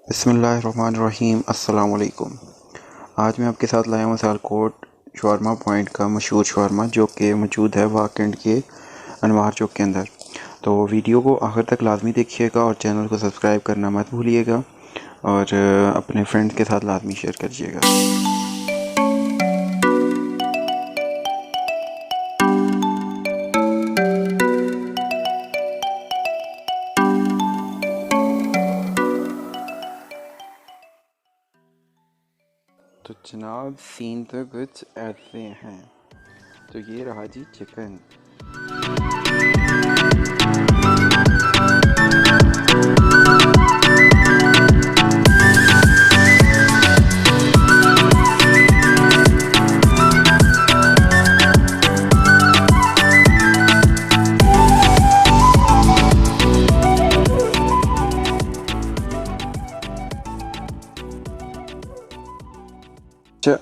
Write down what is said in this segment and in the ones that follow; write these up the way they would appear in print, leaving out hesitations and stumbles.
बिस्मिल्लाहिर्रहमानिर्रहीम। अस्सलाम वालेकुम। आज मैं आपके साथ लाया हूँ सियालकोट शवारमा पॉइंट का मशहूर शवारमा जो कि मौजूद है वाह कैंट के अनवार चौक के अंदर। तो वीडियो को आखिर तक लाजमी देखिएगा और चैनल को सब्सक्राइब करना मत भूलिएगा और अपने फ्रेंड्स के साथ लाजमी शेयर करिएगा। तो जनाब सीन तो कुछ ऐसे हैं। तो ये रहा जी चिकन।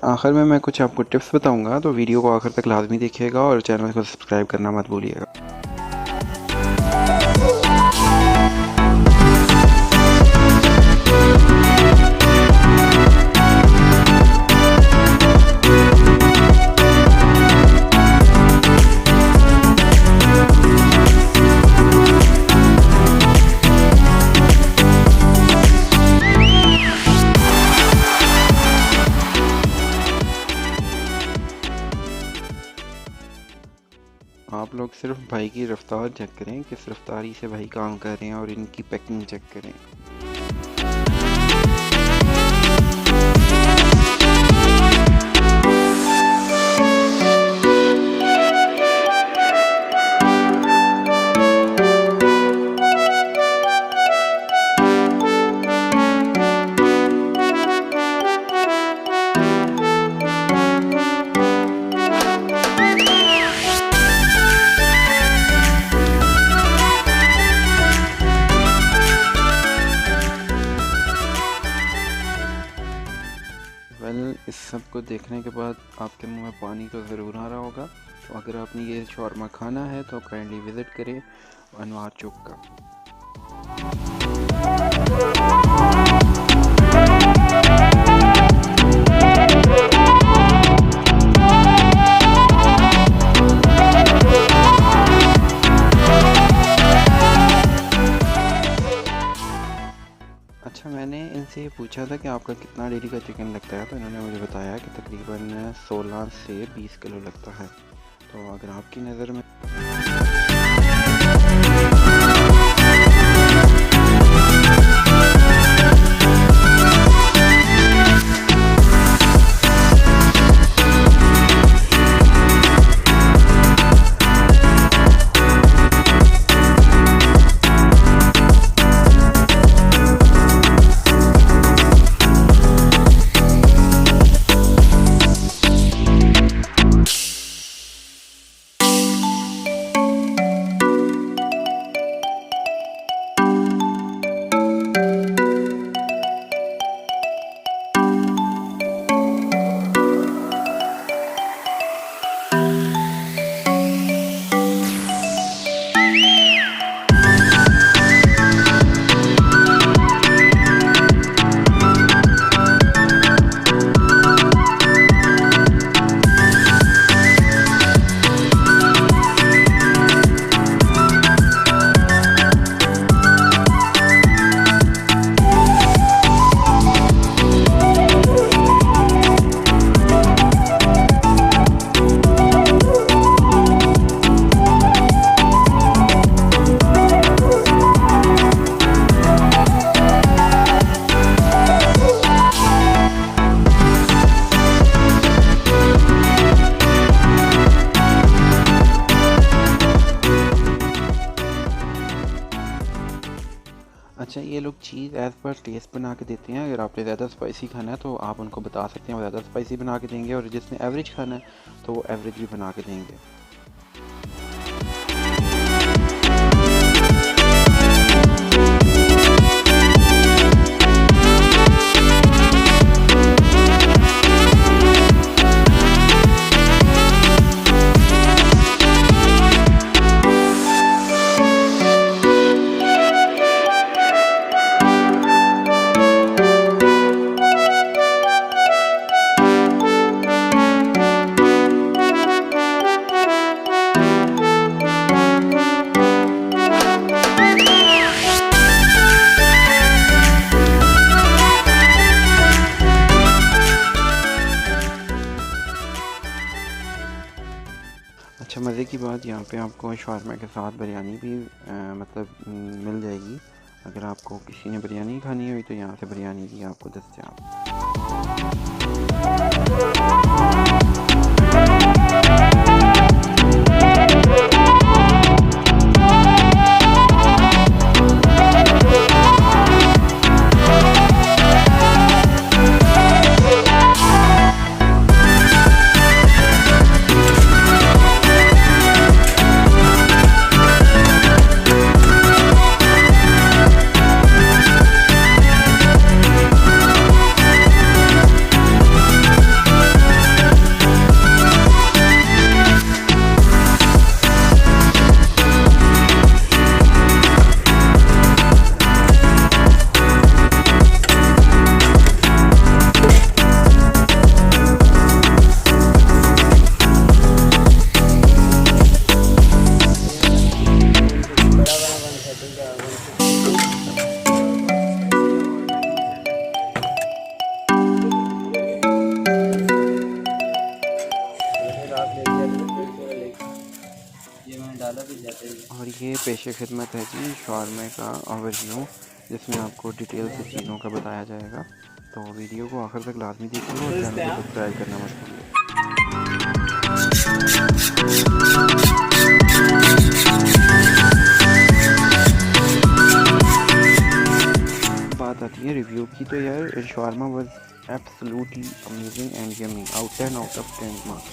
आखिर में मैं कुछ आपको टिप्स बताऊंगा, तो वीडियो को आखिर तक लाजमी देखिएगा और चैनल को सब्सक्राइब करना मत भूलिएगा। आप लोग सिर्फ भाई की रफ्तार चेक करें, किस रफ्तारी से भाई काम कर रहे हैं और इनकी पैकिंग चेक करें। इस सब को देखने के बाद आपके मुंह में पानी तो ज़रूर आ रहा होगा। तो अगर आपने ये शवारमा खाना है तो काइंडली विज़िट करें अनवार चौक का। अच्छा, मैंने इनसे ये पूछा था कि आपका कितना डेली का चिकन लगता है, तो इन्होंने मुझे बताया कि तकरीबन 16 से 20 किलो लगता है। तो अगर आपकी नज़र में अच्छा, ये लोग चीज़ एज़ पर टेस्ट बना के देते हैं। अगर आपने ज़्यादा स्पाइसी खाना है तो आप उनको बता सकते हैं, वो ज़्यादा स्पाइसी बना के देंगे, और जिसने एवरेज खाना है तो वो एवरेज भी बना के देंगे। सी बात, यहाँ पे आपको शवारमा के साथ बिरयानी भी मिल जाएगी। अगर आपको किसी ने बिरयानी खानी हुई तो यहाँ से बिरयानी भी आपको दस्तयाब। और ये पेशे खिदमत है जी शवारमे का ओवरव्यू, जिसमें आपको डिटेल से चीज़ों का बताया जाएगा। तो वीडियो को आखिर तक लाजमी देखिए और चैनल को सब्सक्राइब करना मत भूलिए। बात आती है रिव्यू की, तो यार shawarma was absolutely amazing and yummy, out 10 out of 10 marks.